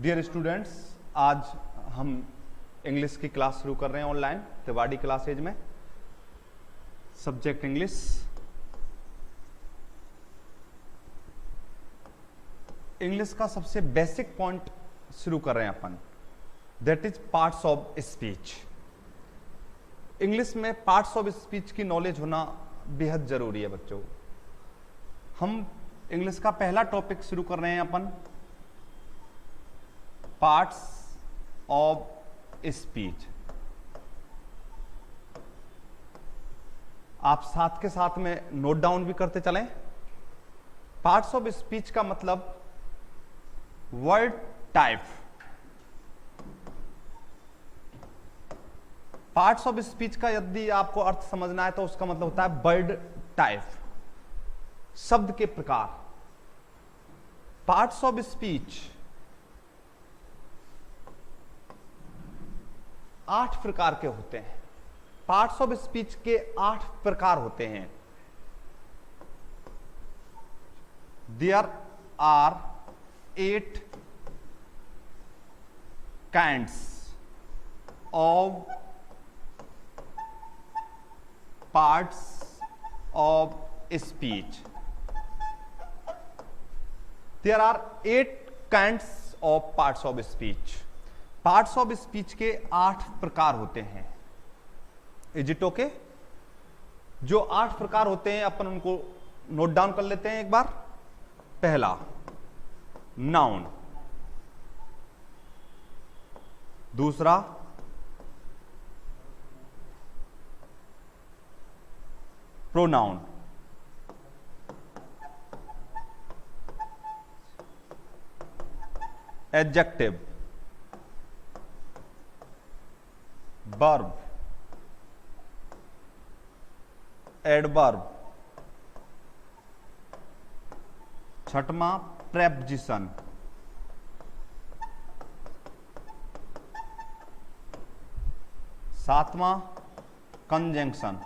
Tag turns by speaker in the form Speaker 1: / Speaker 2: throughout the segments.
Speaker 1: Dear students, आज हम English की क्लास शुरू कर रहे हैं ऑनलाइन तिवाड़ी क्लासेज में। Subject English. इंग्लिश का सबसे बेसिक पॉइंट शुरू कर रहे हैं अपन, that is parts of speech. English में पार्ट्स ऑफ स्पीच की नॉलेज होना बेहद जरूरी है बच्चों। हम इंग्लिश का पहला टॉपिक शुरू कर रहे हैं अपन, पार्ट्स ऑफ स्पीच। आप साथ के साथ में नोट डाउन भी करते चलें। पार्ट्स ऑफ स्पीच का मतलब word type. Parts of speech का यदि आपको अर्थ समझना है तो उसका मतलब होता है वर्ड टाइप, शब्द के प्रकार। पार्ट्स ऑफ स्पीच 8 प्रकार के होते हैं। पार्ट्स ऑफ स्पीच के 8 प्रकार होते हैं। There are 8 kinds of parts of speech. There are 8 kinds of parts of speech. Parts of speech के 8 प्रकार होते हैं। Is it okay? जो 8 प्रकार होते हैं अपन उनको नोट डाउन कर लेते हैं एक बार। पहला, नाउन। दूसरा, प्रोनाउन। Adjective, verb, adverb. छठवां, प्रेपोजिशन। सातवां, कंजंक्शन।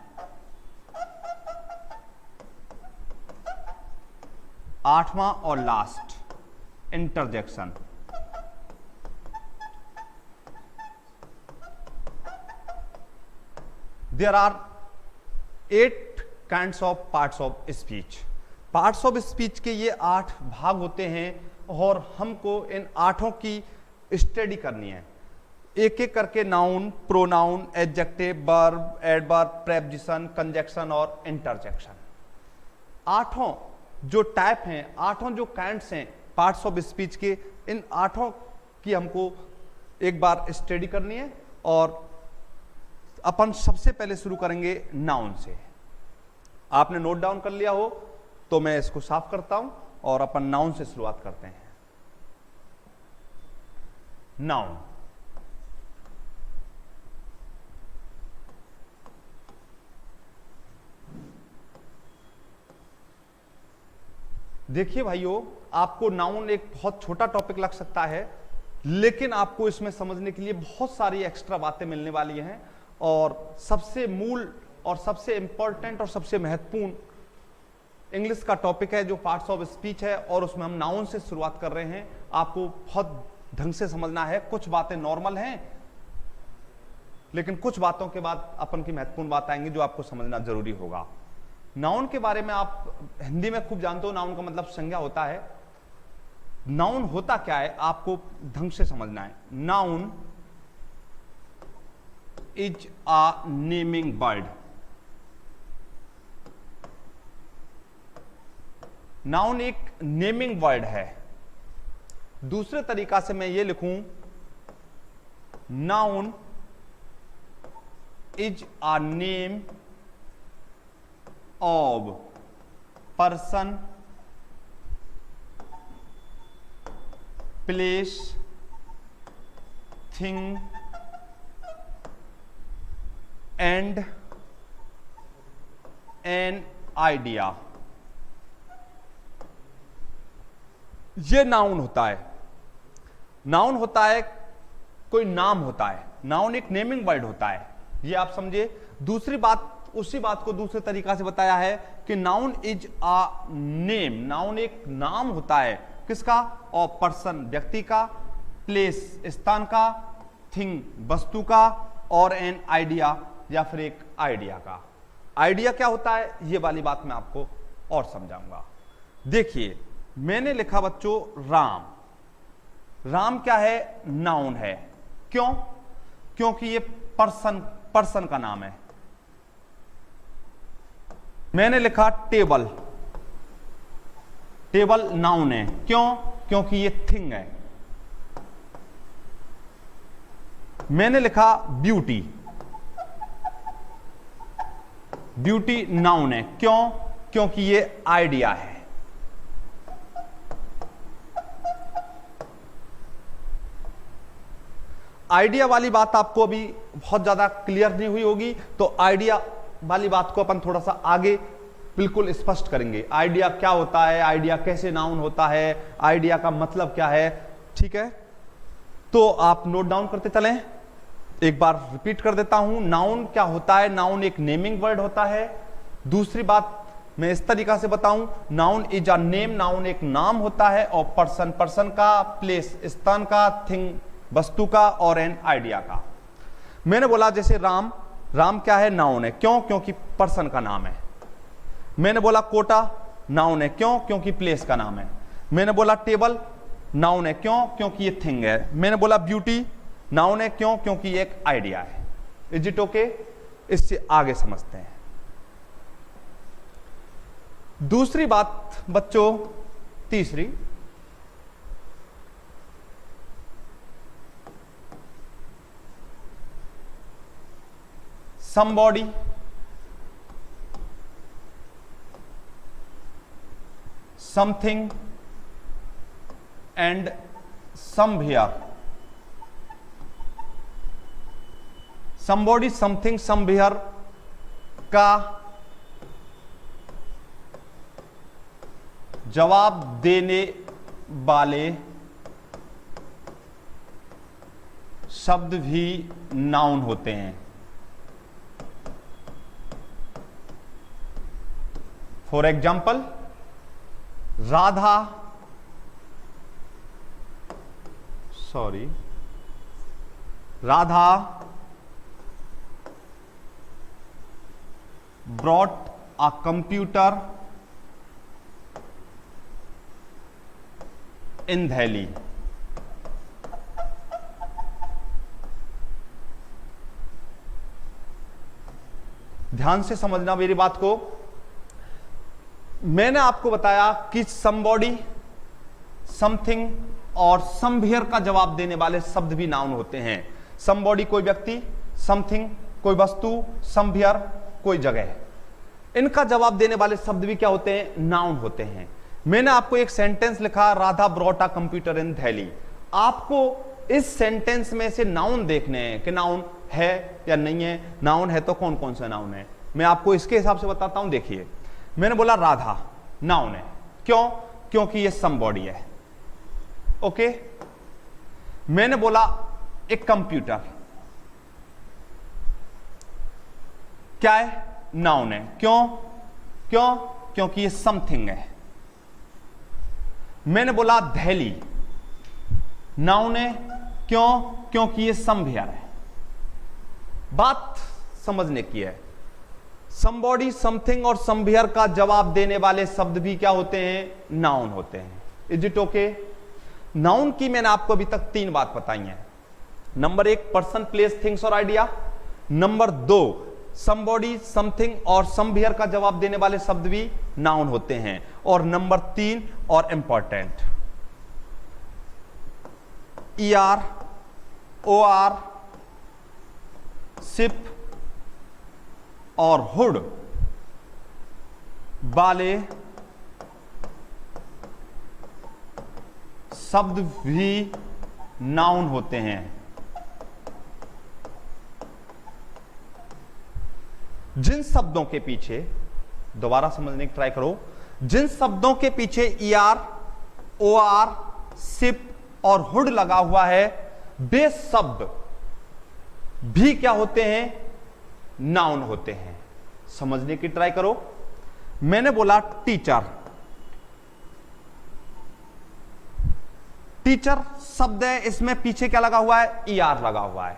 Speaker 1: आठवां और last, interjection. There are 8 kinds of parts of speech. Parts of speech के ये 8 भाग होते हैं और हमको इन 8 की स्टडी करनी है। एक एक करके noun, pronoun, adjective, verb, adverb, preposition, conjunction और इंटरजेक्शन। 8 जो टाइप हैं, 8 जो काइंड्स हैं पार्ट्स ऑफ स्पीच के, इन 8 की हमको एक बार स्टडी करनी है। और अपन सबसे पहले शुरू करेंगे नाउन से। आपने नोट डाउन कर लिया हो तो मैं इसको साफ करता हूं और अपन नाउन से शुरुआत करते हैं। नाउन। देखिए भाइयों, आपको नाउन एक बहुत छोटा टॉपिक लग सकता है, लेकिन आपको इसमें समझने के लिए बहुत सारी एक्स्ट्रा बातें मिलने वाली हैं। और सबसे मूल और सबसे इंपॉर्टेंट और सबसे महत्वपूर्ण इंग्लिश का टॉपिक है जो पार्ट्स ऑफ स्पीच है, और उसमें हम नाउन से शुरुआत कर रहे हैं। आपको बहुत ढंग से समझना है। कुछ बातें नॉर्मल हैं, लेकिन कुछ बातों के बाद अपन की महत्वपूर्ण बात आएंगी जो आपको समझना जरूरी होगा। नाउन के बारे में आप हिंदी में खूब जानते हो, नाउन का मतलब संज्ञा होता है। नाउन होता क्या है आपको ढंग से समझना है। Noun is a naming word. Noun एक नेमिंग वर्ड है। दूसरे तरीका से मैं ये लिखूं, noun is a name of person, place, thing and an idea। ये नाउन होता है। नाउन होता है कोई नाम होता है। नाउन एक नेमिंग वर्ड होता है, ये आप समझे। दूसरी बात, उसी बात को दूसरे तरीका से बताया है कि noun is a name. Noun एक नाम होता है, किसका? ऑफ पर्सन, व्यक्ति का, प्लेस स्थान का, थिंग वस्तु का, और एन आइडिया या फिर एक आइडिया का। आइडिया क्या होता है ये वाली बात मैं आपको और समझाऊंगा। देखिए मैंने लिखा बच्चों राम। राम क्या है? नाउन है। क्यों? क्योंकि ये पर्सन का नाम है। मैंने लिखा टेबल। टेबल नाउन है। क्यों? क्योंकि ये थिंग है। मैंने लिखा ब्यूटी। ब्यूटी नाउन है। क्यों? क्योंकि ये आइडिया है। आइडिया वाली बात आपको अभी बहुत ज्यादा क्लियर नहीं हुई होगी, तो आइडिया वाली बात को अपन थोड़ा सा आगे बिल्कुल स्पष्ट करेंगे। आइडिया क्या होता है, आइडिया कैसे नाउन होता है, आइडिया का मतलब क्या है। ठीक है, तो आप नोट डाउन करते चलें। एक बार रिपीट कर देता हूं, नाउन क्या होता है? नाउन एक नेमिंग वर्ड होता है। दूसरी बात मैं इस तरीका से बताऊं, noun is a name. Noun एक नाम होता है। और पर्सन का, प्लेस स्थान का, थिंग वस्तु का, और एन आइडिया का। मैंने बोला जैसे राम। राम क्या है? नाउन है। क्यों? क्योंकि पर्सन का नाम है। मैंने बोला कोटा नाउन है। क्यों? क्योंकि प्लेस का नाम है। मैंने बोला टेबल नाउन है। क्यों? क्योंकि ये थिंग है। मैंने बोला ब्यूटी नाउन है। क्यों? क्योंकि ये एक आइडिया है। Is it okay? इससे आगे समझते हैं। दूसरी बात बच्चों, तीसरी, somebody, something and somewhere। somebody, something, somewhere का जवाब देने वाले शब्द भी नाउन होते हैं। For example, Radha, Radha brought a computer in Delhi। ध्यान से समझना मेरी बात को। मैंने आपको बताया कि somebody, something और somewhere का जवाब देने वाले शब्द भी नाउन होते हैं। somebody कोई व्यक्ति, something कोई वस्तु, somewhere कोई जगह। इनका जवाब देने वाले शब्द भी क्या होते हैं? नाउन होते हैं। मैंने आपको एक सेंटेंस लिखा, राधा ब्रॉट अ कंप्यूटर इन दिल्ली। आपको इस सेंटेंस में से नाउन देखने हैं कि नाउन है या नहीं है। नाउन है तो कौन कौन सा नाउन है, मैं आपको इसके हिसाब से बताता हूं। देखिए मैंने बोला राधा नाउन है। क्यों? क्योंकि ये समबॉडी है। ओके। मैंने बोला एक कंप्यूटर क्या है? नाउन है। क्यों? क्यों? क्योंकि ये समथिंग है। मैंने बोला दिल्ली नाउन है। क्यों? क्योंकि ये समवेयर है। बात समझने की है। समबॉडी, समथिंग और समवेयर का जवाब देने वाले शब्द भी क्या होते हैं? नाउन होते हैं। Is it okay? नाउन की मैंने आपको अभी तक 3 बात बताई है। नंबर 1 पर्सन, प्लेस, थिंग्स और आइडिया। नंबर 2 समबॉडी, समथिंग और समवेयर का जवाब देने वाले शब्द भी नाउन होते हैं। और नंबर 3 और इंपॉर्टेंट, ER, OR, शिप और हुड वाले शब्द भी नाउन होते हैं। जिन शब्दों के पीछे, दोबारा समझने की ट्राई करो, जिन शब्दों के पीछे ER, OR, शिप और हुड लगा हुआ है, वे शब्द भी क्या होते हैं? नाउन होते हैं। समझने की ट्राई करो। मैंने बोला टीचर। टीचर शब्द है, इसमें पीछे क्या लगा हुआ है, ई आर लगा हुआ है।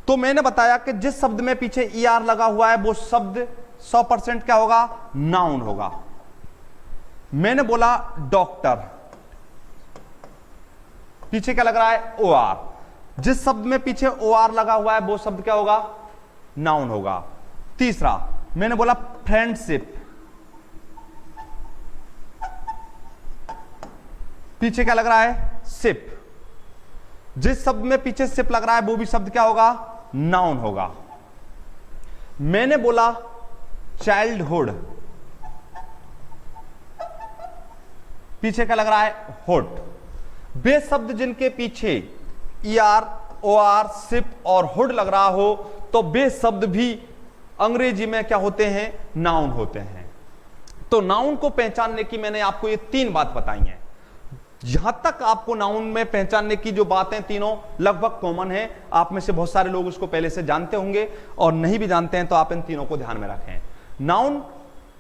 Speaker 1: तो मैंने बताया कि जिस शब्द में पीछे ई आर लगा हुआ है वो शब्द 100% क्या होगा, नाउन होगा। मैंने बोला डॉक्टर, पीछे क्या लग रहा है, ओ आर। जिस शब्द में पीछे ओ आर लगा हुआ है वो शब्द क्या होगा, नाउन होगा। तीसरा मैंने बोला फ्रेंडशिप, पीछे क्या लग रहा है, शिप। जिस शब्द में पीछे शिप लग रहा है वो भी शब्द क्या होगा, नाउन होगा। मैंने बोला चाइल्डहुड, पीछे क्या लग रहा है, हुड। वे शब्द जिनके पीछे E R, O R, ship और हुड लग रहा हो तो वे शब्द भी अंग्रेजी में क्या होते हैं, नाउन होते हैं। तो नाउन को पहचानने की मैंने आपको ये 3 बात बताई हैं। जहां तक आपको नाउन में पहचानने की जो बातें तीनों लगभग कॉमन है, आप में से बहुत सारे लोग उसको पहले से जानते होंगे और नहीं भी जानते हैं तो आप इन तीनों को ध्यान में रखें। नाउन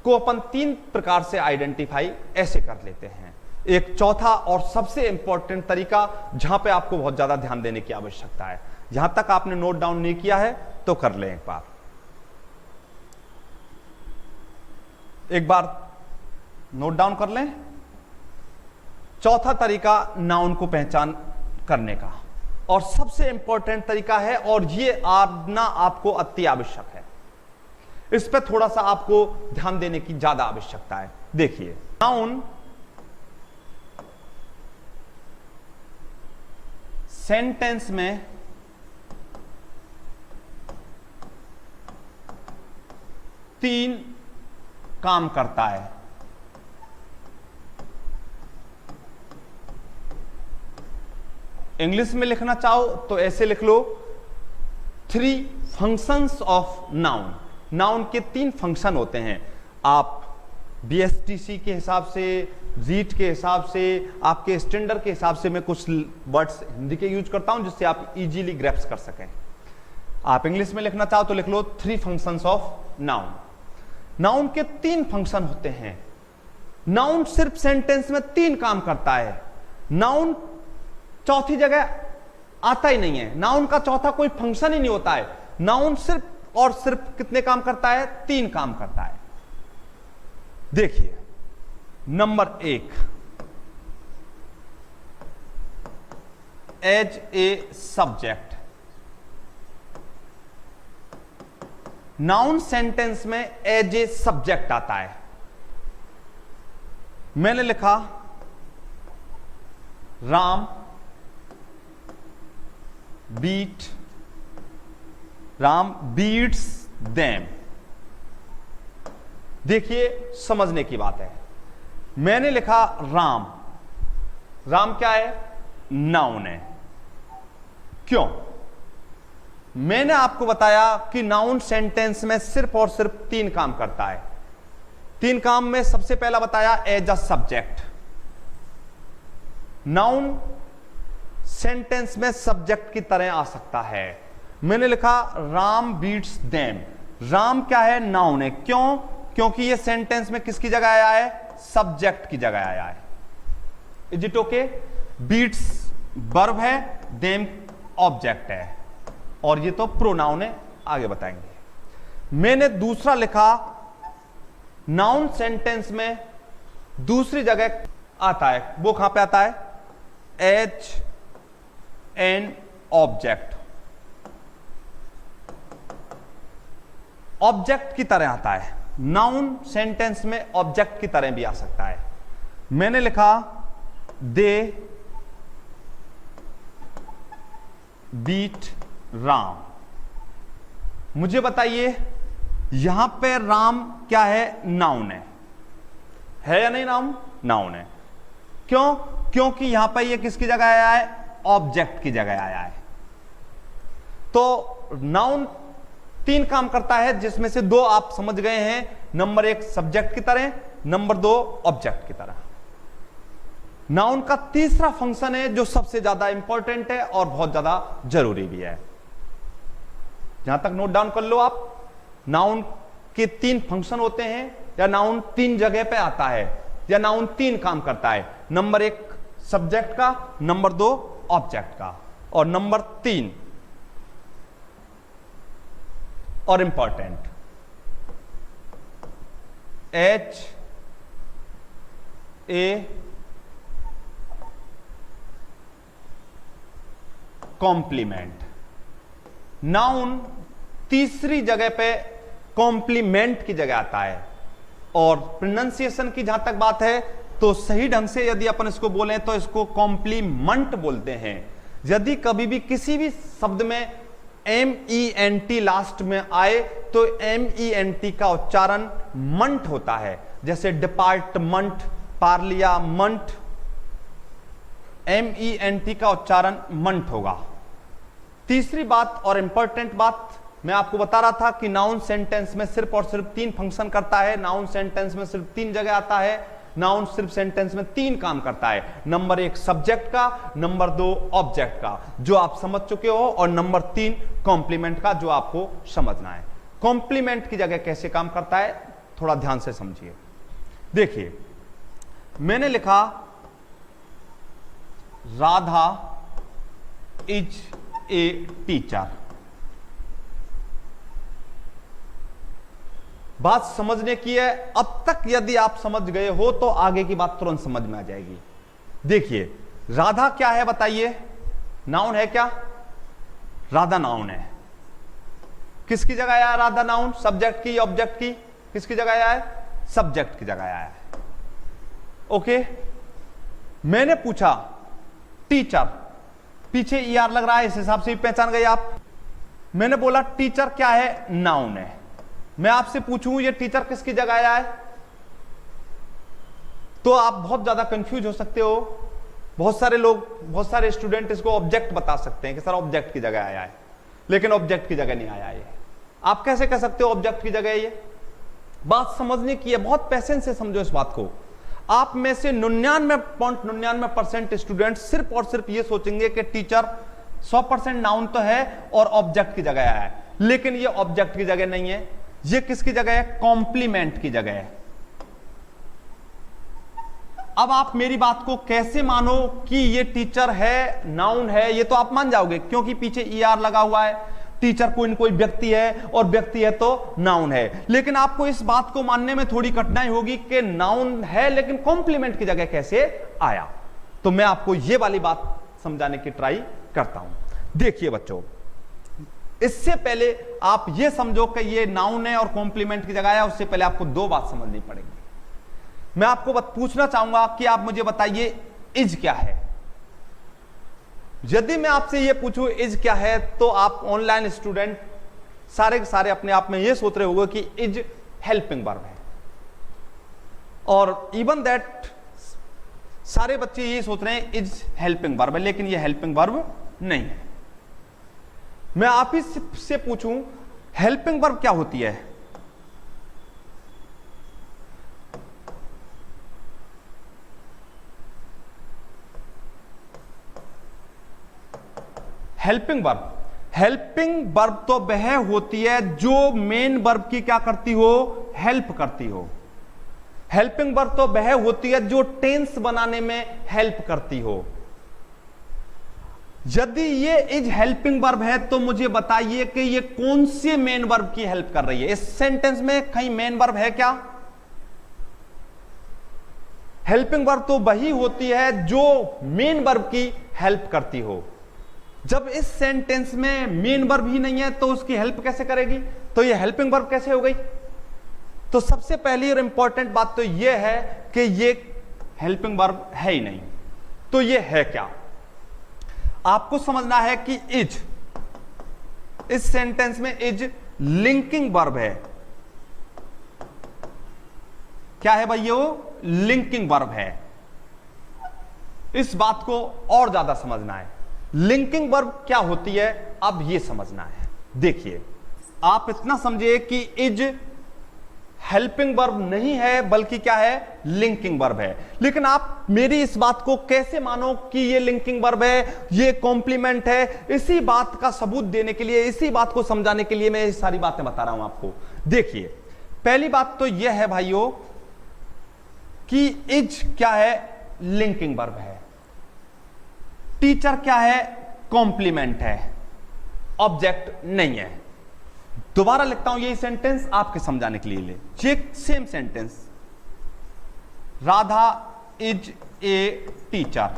Speaker 1: को अपन 3 प्रकार से आइडेंटिफाई ऐसे कर लेते हैं। एक चौथा और सबसे इंपॉर्टेंट तरीका जहां पे आपको बहुत ज्यादा ध्यान देने की आवश्यकता है, जहां तक आपने नोट डाउन नहीं किया है तो कर लें एक बार नोट डाउन कर लें। चौथा तरीका नाउन को पहचान करने का और सबसे इंपॉर्टेंट तरीका है, और ये आना आपको अति आवश्यक है। इस पे थोड़ा सा आपको ध्यान देने की ज्यादा आवश्यकता है। देखिए, नाउन सेंटेंस में तीन काम करता है। इंग्लिश में लिखना चाहो तो ऐसे लिख लो, 3 फंक्शंस ऑफ नाउन। नाउन के 3 फंक्शन होते हैं। आप BSTC के हिसाब से, जीट के हिसाब से, आपके स्टैंडर्ड के हिसाब से मैं कुछ वर्ड्स हिंदी के यूज करता हूं जिससे आप इजीली ग्रैप्स कर सकें। आप इंग्लिश में लिखना चाहो तो लिख लो 3 फंक्शंस ऑफ नाउन। नाउन के 3 फंक्शन होते हैं। नाउन सिर्फ सेंटेंस में 3 काम करता है। नाउन चौथी जगह आता ही नहीं है। नाउन का चौथा कोई फंक्शन ही नहीं होता है। नाउन सिर्फ और सिर्फ कितने काम करता है, 3 काम करता है। देखिए, number 1, as a subject. Noun sentence में एज ए सब्जेक्ट आता है। मैंने लिखा राम बीट्स देम। देखिए, समझने की बात है। मैंने लिखा राम, राम क्या है, नाउन है। क्यों? मैंने आपको बताया कि नाउन सेंटेंस में सिर्फ और सिर्फ 3 काम करता है। 3 काम में सबसे पहला बताया as a subject. Noun sentence में सब्जेक्ट की तरह आ सकता है। मैंने लिखा राम बीट्स देम। राम क्या है, नाउन है। क्यों? क्योंकि ये सेंटेंस में किसकी जगह आया है, सब्जेक्ट की जगह आया है। Is it okay? Beats verb है, देम ऑब्जेक्ट है, और ये तो प्रोनाउन है, आगे बताएंगे। मैंने दूसरा लिखा, नाउन सेंटेंस में दूसरी जगह आता है, वो कहां पे आता है, एज एन ऑब्जेक्ट। ऑब्जेक्ट की तरह आता है। नाउन सेंटेंस में ऑब्जेक्ट की तरह भी आ सकता है। मैंने लिखा दे बीट राम। मुझे बताइए, यहां पे राम क्या है, नाउन है या नहीं? नाउन है। क्यों? क्योंकि यहां पर ये किसकी जगह आया है, ऑब्जेक्ट की जगह आया है। तो नाउन 3 काम करता है, जिसमें से 2 आप समझ गए हैं। नंबर 1 सब्जेक्ट की तरह, नंबर 2 ऑब्जेक्ट की तरह। नाउन का तीसरा फंक्शन है जो सबसे ज्यादा इंपॉर्टेंट है और बहुत ज्यादा जरूरी भी है। जहां तक नोट डाउन कर लो आप, नाउन के 3 फंक्शन होते हैं, या नाउन 3 जगह पे आता है, या नाउन 3 काम करता है। नंबर 1 सब्जेक्ट का, नंबर 2 ऑब्जेक्ट का, और नंबर 3 और important H A complement. Noun तीसरी जगह पे कॉम्प्लीमेंट की जगह आता है, और प्रोनाउंसिएशन की जहां तक बात है तो सही ढंग से यदि अपन इसको बोलें तो इसको कॉम्प्लीमेंट बोलते हैं। यदि कभी भी किसी भी शब्द में MENT लास्ट में आए तो MENT का उच्चारण मंट होता है, जैसे डिपार्टमेंट, पार्लियामेंट, MENT का उच्चारण मंट होगा। तीसरी बात और इंपॉर्टेंट बात मैं आपको बता रहा था कि नाउन सेंटेंस में सिर्फ और सिर्फ 3 फंक्शन करता है, नाउन सेंटेंस में सिर्फ 3 जगह आता है, नाउन सिर्फ सेंटेंस में 3 काम करता है, नंबर 1 सब्जेक्ट का, नंबर 2 ऑब्जेक्ट का जो आप समझ चुके हो, और नंबर 3 कॉम्प्लीमेंट का जो आपको समझना है। कॉम्प्लीमेंट की जगह कैसे काम करता है थोड़ा ध्यान से समझिए। देखिए मैंने लिखा राधा इज ए टीचर। बात समझने की है, अब तक यदि आप समझ गए हो तो आगे की बात तुरंत समझ में आ जाएगी। देखिए राधा क्या है बताइए, नाउन है क्या? राधा नाउन है। किसकी जगह आया राधा नाउन? सब्जेक्ट की, ऑब्जेक्ट की? किसकी जगह आया है? सब्जेक्ट की जगह आया है। ओके, मैंने पूछा टीचर, पीछे ER लग रहा है, इस हिसाब से भी पहचान गए आप। मैंने बोला टीचर क्या है? नाउन है। मैं आपसे पूछूं ये टीचर किसकी जगह आया है, तो आप बहुत ज्यादा कंफ्यूज हो सकते हो। बहुत सारे लोग, बहुत सारे स्टूडेंट इसको ऑब्जेक्ट बता सकते हैं कि सर ऑब्जेक्ट की जगह आया है, लेकिन ऑब्जेक्ट की जगह नहीं आया है। आप कैसे कह सकते हो ऑब्जेक्ट की जगह? ये बात समझने की है, बहुत पेशेंस से समझो इस बात को। आप में से 99.99% स्टूडेंट सिर्फ और सिर्फ ये सोचेंगे कि टीचर 100% नाउन तो है और ऑब्जेक्ट की जगह आया है, लेकिन ये ऑब्जेक्ट की जगह नहीं है। ये किसकी जगह है? कॉम्प्लीमेंट की जगह है। अब आप मेरी बात को कैसे मानो कि ये टीचर है, नाउन है? ये तो आप मान जाओगे क्योंकि पीछे ER लगा हुआ है। टीचर कोई न कोई व्यक्ति है और व्यक्ति है तो नाउन है, लेकिन आपको इस बात को मानने में थोड़ी कठिनाई होगी कि नाउन है लेकिन कॉम्प्लीमेंट की जगह कैसे आया। तो मैं आपको ये वाली बात समझाने की ट्राई करता हूं। देखिए बच्चों, इससे पहले आप ये समझो कि ये नाउन है और कॉम्प्लीमेंट की जगह है, उससे पहले आपको 2 बात समझनी पड़ेगी। मैं आपको पूछना चाहूंगा कि आप मुझे बताइए इज क्या है। यदि मैं आपसे ये पूछूं इज क्या है, तो आप ऑनलाइन स्टूडेंट सारे के सारे अपने आप में ये सोच रहे होंगे कि इज हेल्पिंग वर्ब है, और इवन दैट सारे बच्चे ये सोच रहे हैं इज हेल्पिंग वर्ब है, लेकिन ये हेल्पिंग वर्ब नहीं है। मैं आप ही से पूछूं हेल्पिंग वर्ब क्या होती है? हेल्पिंग वर्ब, हेल्पिंग वर्ब तो वह होती है जो मेन वर्ब की क्या करती हो? हेल्प करती हो। हेल्पिंग वर्ब तो वह होती है जो टेंस बनाने में हेल्प करती हो। यदि ये इज हेल्पिंग वर्ब है तो मुझे बताइए कि ये कौन से मेन वर्ब की हेल्प कर रही है? इस सेंटेंस में कहीं मेन वर्ब है क्या? हेल्पिंग वर्ब तो वही होती है जो मेन वर्ब की हेल्प करती हो। जब इस सेंटेंस में मेन वर्ब ही नहीं है तो उसकी हेल्प कैसे करेगी? तो ये हेल्पिंग वर्ब कैसे हो गई? तो सबसे पहली और इंपॉर्टेंट बात तो ये है कि ये हेल्पिंग वर्ब है ही नहीं। तो ये है क्या? आपको समझना है कि इज, इस सेंटेंस में इज लिंकिंग वर्ब है। क्या है भाई? ये वो लिंकिंग वर्ब है। इस बात को और ज्यादा समझना है। लिंकिंग वर्ब क्या होती है अब ये समझना है। देखिए, आप इतना समझिए कि इज हेल्पिंग वर्ब नहीं है बल्कि क्या है? लिंकिंग वर्ब है। लेकिन आप मेरी इस बात को कैसे मानो कि ये लिंकिंग वर्ब है, ये कॉम्प्लीमेंट है? इसी बात का सबूत देने के लिए, इसी बात को समझाने के लिए मैं ये सारी बातें बता रहा हूं आपको। देखिए, पहली बात तो यह है भाइयों कि इज क्या है? लिंकिंग वर्ब है। टीचर क्या है? कॉम्प्लीमेंट है, ऑब्जेक्ट नहीं है। दोबारा लिखता हूं यही सेंटेंस आपके समझाने के लिए। ये same sentence, Radha is a teacher.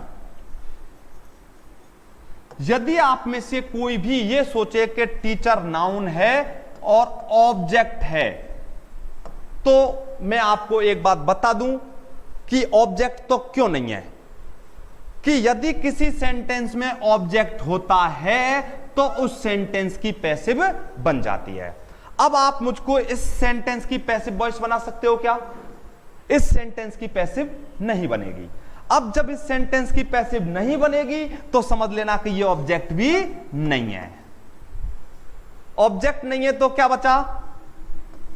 Speaker 1: यदि आप में से कोई भी ये सोचे कि टीचर नाउन है और ऑब्जेक्ट है, तो मैं आपको एक बात बता दूं कि ऑब्जेक्ट तो क्यों नहीं है, कि यदि किसी सेंटेंस में ऑब्जेक्ट होता है तो उस सेंटेंस की पैसिव बन जाती है। अब आप मुझको इस सेंटेंस की पैसिव वॉइस बना सकते हो क्या? इस सेंटेंस की पैसिव नहीं बनेगी। अब जब इस सेंटेंस की पैसिव नहीं बनेगी तो समझ लेना कि ये ऑब्जेक्ट भी नहीं है। ऑब्जेक्ट नहीं है तो क्या बचा?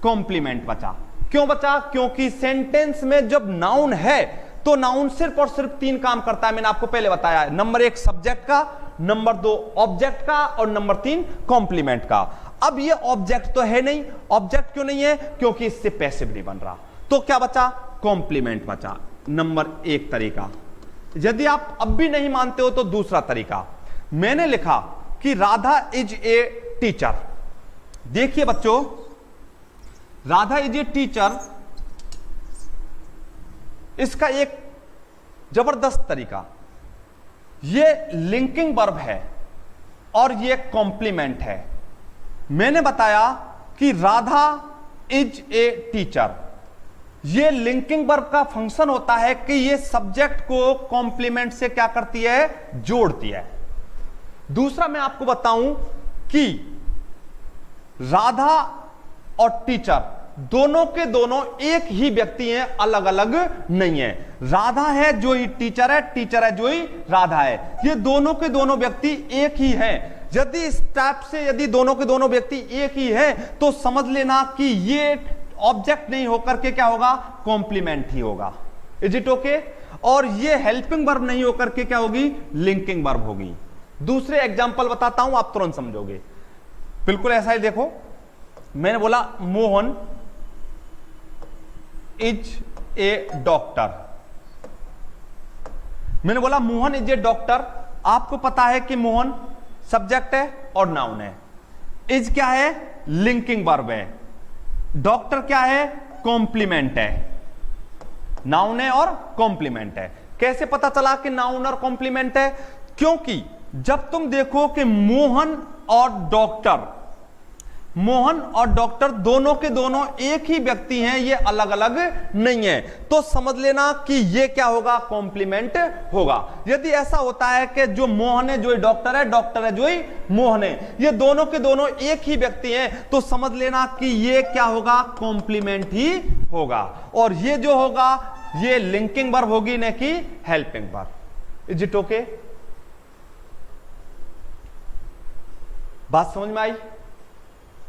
Speaker 1: कॉम्प्लीमेंट बचा। क्यों बचा? क्योंकि सेंटेंस में जब नाउन है तो नाउन सिर्फ और सिर्फ 3 काम करता है। मैंने आपको पहले बताया है, नंबर 1 सब्जेक्ट का, नंबर 2 ऑब्जेक्ट का और नंबर 3 कॉम्प्लीमेंट का। अब ये ऑब्जेक्ट तो है नहीं। ऑब्जेक्ट क्यों नहीं है? क्योंकि इससे पैसिव नहीं बन रहा। तो क्या बचा? कॉम्प्लीमेंट बचा। नंबर 1 तरीका। यदि आप अब भी नहीं मानते हो तो दूसरा तरीका, मैंने लिखा कि राधा इज ए टीचर। देखिए बच्चों, राधा इज ए टीचर, इसका एक जबरदस्त तरीका, ये लिंकिंग वर्ब है और ये कॉम्प्लीमेंट है। मैंने बताया कि राधा इज ए टीचर, ये लिंकिंग वर्ब का फंक्शन होता है कि ये सब्जेक्ट को कॉम्प्लीमेंट से क्या करती है? जोड़ती है। दूसरा मैं आपको बताऊं कि राधा और टीचर दोनों के दोनों एक ही व्यक्ति हैं, अलग अलग नहीं है। राधा है जो ही टीचर है, टीचर है जो ही राधा है। ये दोनों के दोनों व्यक्ति एक ही हैं। यदि इस टाइप से यदि दोनों के दोनों व्यक्ति एक ही है तो समझ लेना कि ये ऑब्जेक्ट नहीं होकर के क्या होगा? कॉम्प्लीमेंट ही होगा। Is it okay? और ये हेल्पिंग वर्ब नहीं होकर के क्या होगी? लिंकिंग वर्ब होगी। दूसरे एग्जांपल बताता हूं, आप तुरंत समझोगे। बिल्कुल ऐसा ही देखो, मैंने बोला मोहन इज ए डॉक्टर। मैंने बोला मोहन इज ए डॉक्टर। आपको पता है कि मोहन सब्जेक्ट है और नाउन है। इज क्या है? लिंकिंग वर्ब है। डॉक्टर क्या है? कॉम्प्लीमेंट है। नाउन है और कॉम्प्लीमेंट है। कैसे पता चला कि नाउन और कॉम्प्लीमेंट है? क्योंकि जब तुम देखो कि मोहन और डॉक्टर दोनों के दोनों एक ही व्यक्ति हैं, ये अलग अलग नहीं है, तो समझ लेना कि ये क्या होगा? कॉम्प्लीमेंट होगा। यदि ऐसा होता है कि जो मोहन है जो ही डॉक्टर है, डॉक्टर है जो ही मोहन है, ये दोनों के दोनों एक ही व्यक्ति हैं, तो समझ लेना कि ये क्या होगा? कॉम्प्लीमेंट ही होगा। और ये जो होगा ये लिंकिंग वर्ब होगी, न कि helping verb. Is it okay? बात समझ में आई?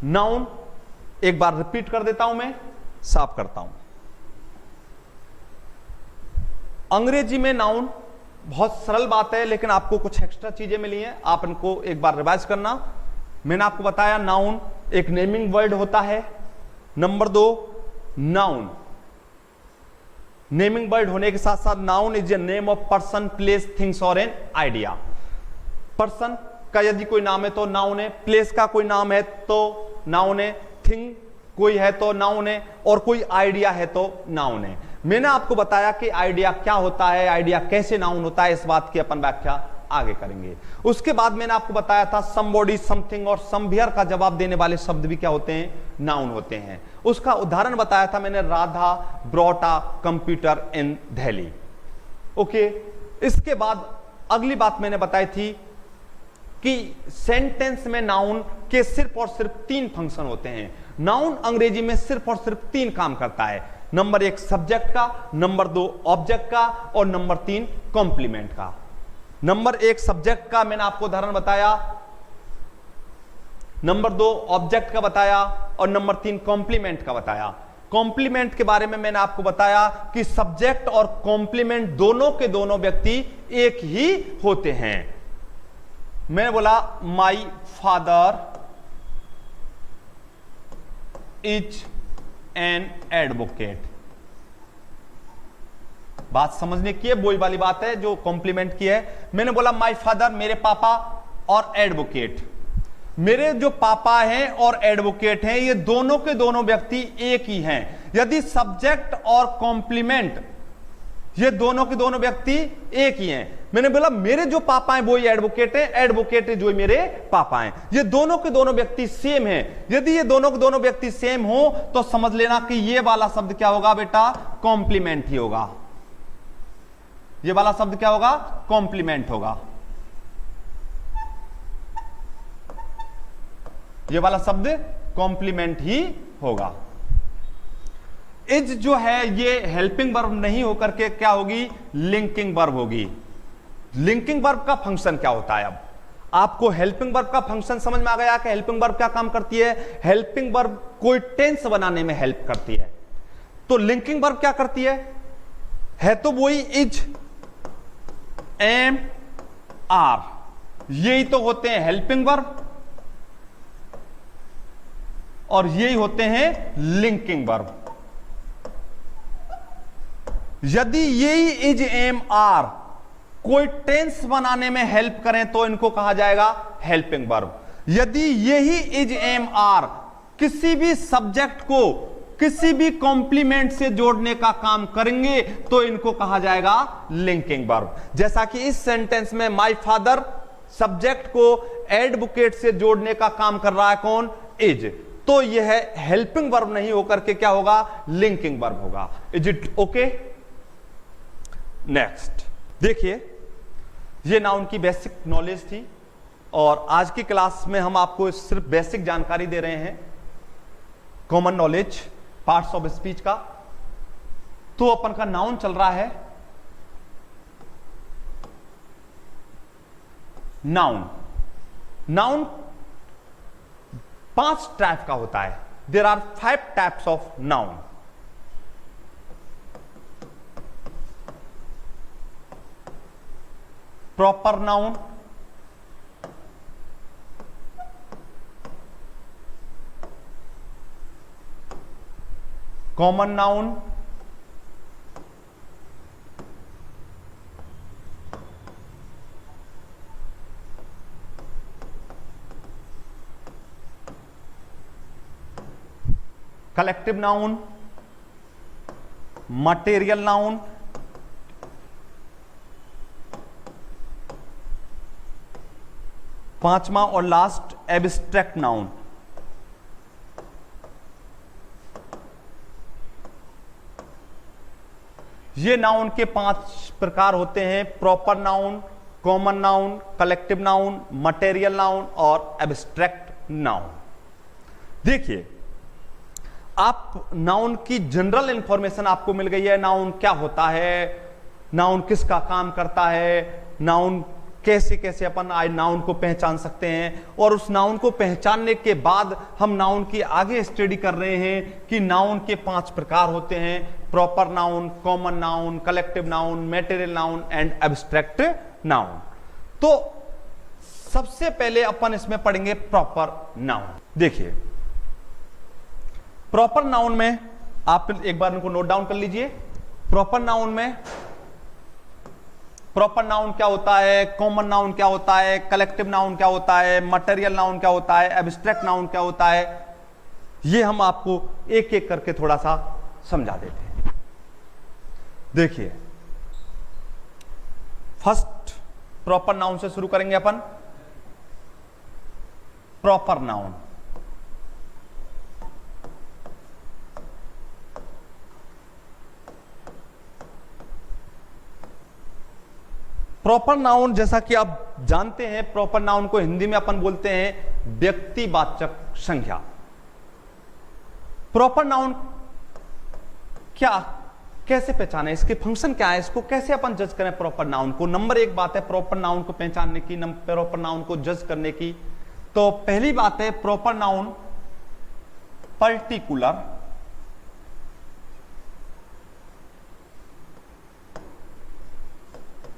Speaker 1: नाउन एक बार रिपीट कर देता हूं, मैं साफ करता हूं। अंग्रेजी में नाउन बहुत सरल बात है, लेकिन आपको कुछ एक्स्ट्रा चीजें मिली हैं, आप इनको एक बार रिवाइज करना। मैंने आपको बताया नाउन एक नेमिंग वर्ड होता है। नंबर 2, नाउन नेमिंग वर्ड होने के साथ साथ noun is a name of person, place, things और एन आइडिया। पर्सन का यदि कोई नाम है तो नाउन है, प्लेस का कोई नाम है तो नाउन है, थिंग कोई है तो नाउन है, और कोई आइडिया है तो नाउन है। मैंने आपको बताया कि आइडिया क्या होता है, आइडिया कैसे नाउन होता है, इस बात की अपन व्याख्या आगे करेंगे। उसके बाद मैंने आपको बताया था समबॉडी, समथिंग और समवेयर का जवाब देने वाले शब्द भी क्या होते हैं? नाउन होते हैं। उसका उदाहरण बताया था मैंने, Radha brought a computer in Delhi. Okay, इसके बाद अगली बात मैंने बताई थी कि सेंटेंस में नाउन के सिर्फ और सिर्फ 3 फंक्शन होते हैं। नाउन अंग्रेजी में सिर्फ और सिर्फ 3 काम करता है। नंबर 1 सब्जेक्ट का, नंबर 2 ऑब्जेक्ट का और नंबर 3 कॉम्प्लीमेंट का। नंबर 1 सब्जेक्ट का मैंने आपको उदाहरण बताया, नंबर 2 ऑब्जेक्ट का बताया और नंबर 3 कॉम्प्लीमेंट का बताया। कॉम्प्लीमेंट के बारे में मैंने आपको बताया कि सब्जेक्ट और कॉम्प्लीमेंट दोनों के दोनों व्यक्ति एक ही होते हैं। मैंने बोला my father is an advocate. बात समझने की है, वही वाली बात है जो कॉम्प्लीमेंट की है। मैंने बोला माय फादर, मेरे पापा, और एडवोकेट, मेरे जो पापा हैं और एडवोकेट हैं, ये दोनों के दोनों व्यक्ति एक ही हैं। यदि सब्जेक्ट और कॉम्प्लीमेंट, ये दोनों के दोनों व्यक्ति एक ही हैं। मैंने बोला मेरे जो पापा हैं वो ही एडवोकेट हैं, एडवोकेट जो मेरे पापा हैं, ये दोनों के दोनों व्यक्ति सेम हैं। यदि ये दोनों के दोनों व्यक्ति सेम हो तो समझ लेना कि ये वाला शब्द क्या होगा बेटा, कॉम्प्लीमेंट ही होगा। ये वाला शब्द क्या होगा, कॉम्प्लीमेंट होगा। ये वाला शब्द कॉम्प्लीमेंट ही होगा। इज जो है ये हेल्पिंग वर्ब नहीं होकर के क्या होगी, लिंकिंग वर्ब होगी। लिंकिंग वर्ब का फंक्शन क्या होता है? अब आपको हेल्पिंग वर्ब का फंक्शन समझ में आ गया कि हेल्पिंग वर्ब क्या काम करती है। हेल्पिंग वर्ब कोई टेंस बनाने में हेल्प करती है। तो लिंकिंग वर्ब क्या करती है तो वही इज, एम, आर, यही तो होते हैं हेल्पिंग वर्ब और यही होते हैं लिंकिंग वर्ब। यदि यही इज, एम, आर कोई टेंस बनाने में हेल्प करें तो इनको कहा जाएगा हेल्पिंग वर्ब। यदि यही इज, एम, आर किसी भी सब्जेक्ट को किसी भी कॉम्प्लीमेंट से जोड़ने का काम करेंगे तो इनको कहा जाएगा लिंकिंग वर्ब। जैसा कि इस सेंटेंस में माय फादर सब्जेक्ट को एडवोकेट से जोड़ने का काम कर रहा है कौन, इज, तो यह हेल्पिंग वर्ब नहीं होकर के क्या होगा, लिंकिंग वर्ब होगा। Is it okay? नेक्स्ट देखिए, ये नाउन की बेसिक नॉलेज थी और आज की क्लास में हम आपको सिर्फ बेसिक जानकारी दे रहे हैं, common knowledge parts of speech का। तो अपन का नाउन चल रहा है नाउन। नाउन 5 टाइप का होता है। There are 5 types of noun. Proper noun, common noun, collective noun, material noun, पांचवा और लास्ट एब्स्ट्रैक्ट नाउन। ये नाउन के 5 प्रकार होते हैं, proper noun, common noun, collective noun, material noun और एब्स्ट्रैक्ट नाउन। देखिए, आप नाउन की जनरल इंफॉर्मेशन आपको मिल गई है। नाउन क्या होता है, नाउन किसका काम करता है, नाउन कैसे कैसे अपन नाउन को पहचान सकते हैं, और उस नाउन को पहचानने के बाद हम नाउन की आगे स्टडी कर रहे हैं कि नाउन के 5 प्रकार होते हैं, proper noun, common noun, collective noun, material noun and abstract noun. तो सबसे पहले अपन इसमें पढ़ेंगे प्रॉपर नाउन। देखिए, प्रॉपर नाउन में आप एक बार इनको नोट डाउन कर लीजिए। प्रॉपर नाउन में प्रॉपर नाउन क्या होता है, कॉमन नाउन क्या होता है, कलेक्टिव नाउन क्या होता है, मटेरियल नाउन क्या होता है, एब्स्ट्रैक्ट नाउन क्या होता है, ये हम आपको एक एक करके थोड़ा सा समझा देते हैं। देखिए, फर्स्ट प्रॉपर नाउन से शुरू करेंगे अपन। प्रॉपर नाउन, प्रॉपर नाउन जैसा कि आप जानते हैं, प्रॉपर नाउन को हिंदी में अपन बोलते हैं व्यक्तिवाचक संज्ञा। प्रॉपर नाउन क्या, कैसे पहचाने, इसके फंक्शन क्या है, इसको कैसे अपन जज करें प्रॉपर नाउन को। नंबर 1 बात है प्रॉपर नाउन को पहचानने की, प्रॉपर नाउन को जज करने की। तो पहली बात है proper noun particular,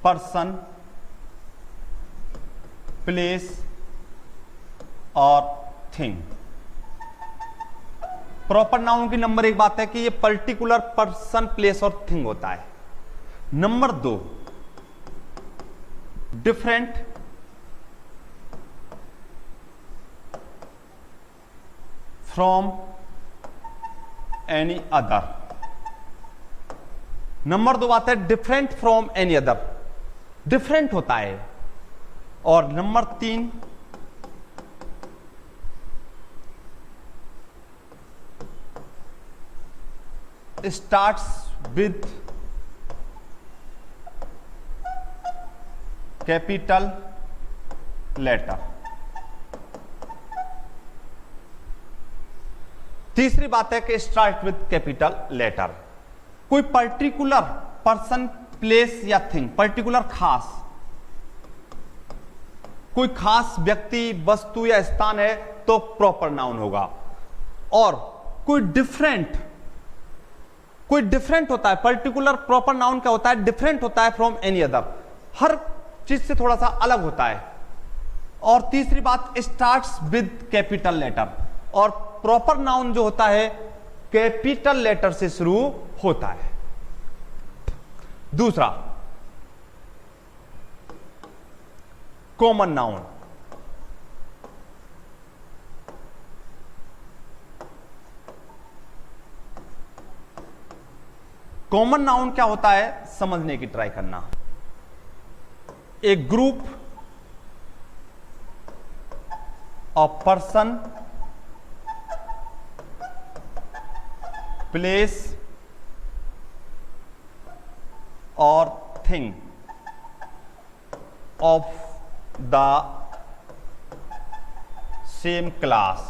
Speaker 1: person, place और थिंग। प्रॉपर नाउन की नंबर 1 बात है कि ये पर्टिकुलर पर्सन, प्लेस और थिंग होता है। Number 2, different from any other. Number 2 बात है different from any other, different होता है। और number 3, starts with capital letter. तीसरी बात है कि स्टार्ट विद कैपिटल लेटर। कोई पर्टिकुलर पर्सन, प्लेस या थिंग, पर्टिकुलर खास, कोई खास व्यक्ति, वस्तु या स्थान है तो प्रॉपर नाउन होगा। और कोई डिफरेंट होता है, पर्टिकुलर प्रॉपर नाउन क्या होता है, डिफरेंट होता है फ्रॉम एनी अदर, हर चीज से थोड़ा सा अलग होता है। और तीसरी बात, स्टार्ट्स विद कैपिटल लेटर, और प्रॉपर नाउन जो होता है कैपिटल लेटर से शुरू होता है। दूसरा, कॉमन नाउन। कॉमन नाउन क्या होता है समझने की ट्राई करना। एक ग्रुप ऑफ पर्सन, प्लेस और thing of the same class.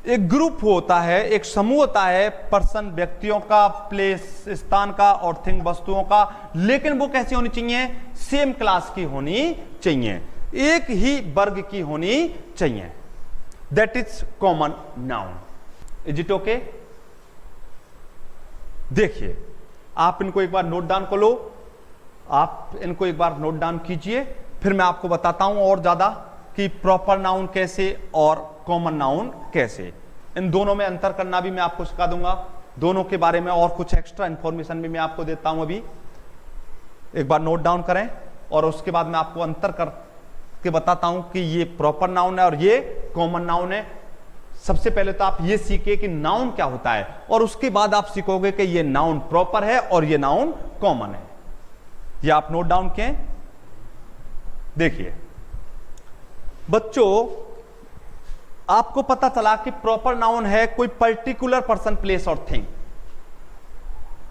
Speaker 1: एक ग्रुप होता है, एक समूह होता है पर्सन, व्यक्तियों का, प्लेस स्थान का, और थिंग वस्तुओं का, लेकिन वो कैसी होनी चाहिए, सेम क्लास की होनी चाहिए, एक ही वर्ग की होनी चाहिए। That is common noun. Is it okay? देखिए, आप इनको एक बार नोट डाउन कर लो, आप इनको एक बार नोट डाउन कीजिए, फिर मैं आपको बताता हूं और ज्यादा कि प्रॉपर नाउन कैसे और कॉमन नाउन कैसे। इन दोनों में अंतर करना भी मैं आपको सिखा दूंगा, दोनों के बारे में और कुछ एक्स्ट्रा इंफॉर्मेशन भी मैं आपको देता हूं। अभी एक बार नोट डाउन करें और उसके बाद मैं आपको अंतर करके बताता हूं कि ये प्रॉपर नाउन है और ये कॉमन नाउन है। सबसे पहले तो आप ये सीखे कि नाउन क्या होता है, और उसके बाद आप सीखोगे कि ये नाउन प्रॉपर है और ये नाउन कॉमन है। ये आप नोट डाउन किए। देखिए बच्चों, आपको पता चला कि प्रॉपर नाउन है कोई पर्टिकुलर पर्सन, प्लेस और थिंग।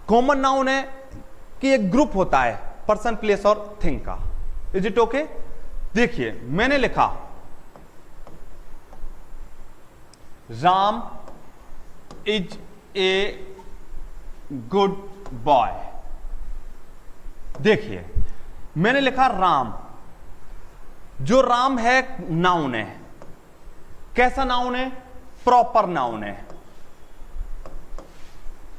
Speaker 1: कॉमन नाउन है कि एक ग्रुप होता है पर्सन, प्लेस और थिंग का। Is it okay? देखिए मैंने लिखा Ram is a good boy. देखिए मैंने लिखा राम, जो राम है नाउन है। कैसा नाउन है? प्रॉपर नाउन है।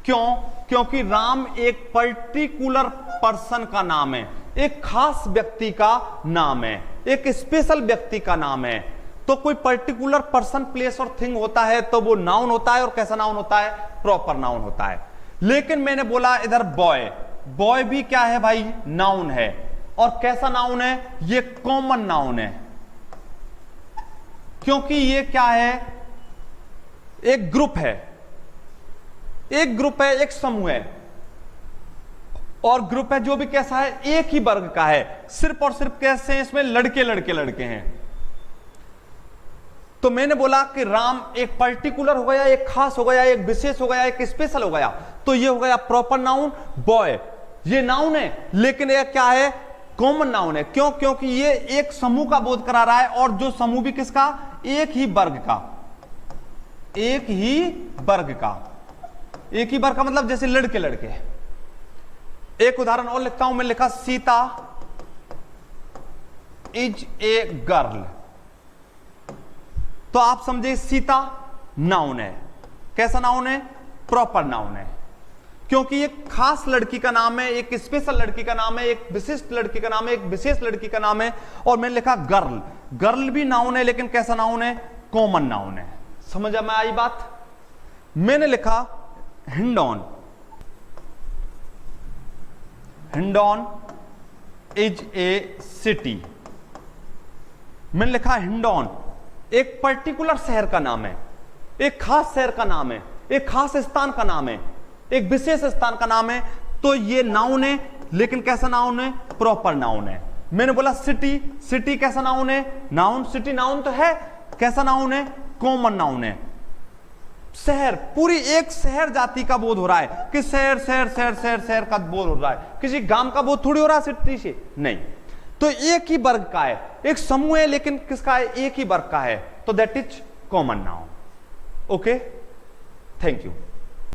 Speaker 1: क्यों? क्योंकि राम एक पर्टिकुलर पर्सन का नाम है, एक खास व्यक्ति का नाम है, एक स्पेशल व्यक्ति का नाम है। तो कोई पर्टिकुलर पर्सन, प्लेस और थिंग होता है तो वो नाउन होता है। और कैसा नाउन होता है? प्रॉपर नाउन होता है। लेकिन मैंने बोला इधर बॉय, बॉय भी क्या है भाई? नाउन है। और कैसा नाउन है? ये कॉमन नाउन है, क्योंकि ये क्या है? एक ग्रुप है, एक ग्रुप है, एक समूह है। और ग्रुप है जो भी कैसा है? एक ही वर्ग का है। सिर्फ और सिर्फ कैसे हैं इसमें? लड़के लड़के लड़के हैं। तो मैंने बोला कि राम एक पर्टिकुलर हो गया, एक खास हो गया, एक विशेष हो गया, एक स्पेशल हो गया। तो ये हो गया प्रॉपर नाउन। बॉय ये नाउन है, लेकिन ये क्या है? कॉमन नाउन है। क्यों? क्योंकि ये एक समूह का बोध करा रहा है, और जो समूह भी किसका? एक ही वर्ग का, एक ही वर्ग का। एक ही वर्ग का मतलब जैसे लड़के लड़के। एक उदाहरण और लिखता हूं, मैं लिखा सीता इज ए गर्ल। तो आप समझे सीता नाउन है। कैसा नाउन है? प्रॉपर नाउन है, क्योंकि एक खास लड़की का नाम है, एक स्पेशल लड़की का नाम है, एक विशिष्ट लड़की का नाम है, एक विशेष लड़की का नाम है। और मैंने लिखा गर्ल, गर्ल भी नाउन है, लेकिन कैसा नाउन है? कॉमन नाउन है। समझ में आई बात? मैंने लिखा हिंडॉन, हिंडौन इज ए सिटी। मैंने लिखा हिंडौन एक पर्टिकुलर शहर का नाम है, एक खास शहर का नाम है, एक खास स्थान का नाम है, एक विशेष स्थान का नाम है। तो ये नाउन है, लेकिन कैसा नाउन है? प्रॉपर नाउन है। मैंने बोला सिटी, सिटी कैसा नाउन है? नाउन। सिटी नाउन तो है, कैसा नाउन है? कॉमन नाउन है। शहर, पूरी एक शहर जाति का बोध हो रहा है कि शहर शहर शहर शहर शहर का बोध हो रहा है, किसी गांव का बोध थोड़ी हो रहा है सिटी से, नहीं। तो एक ही वर्ग का है, एक समूह है, लेकिन किसका है? एक ही वर्ग का है, तो that is common noun. Okay, thank you.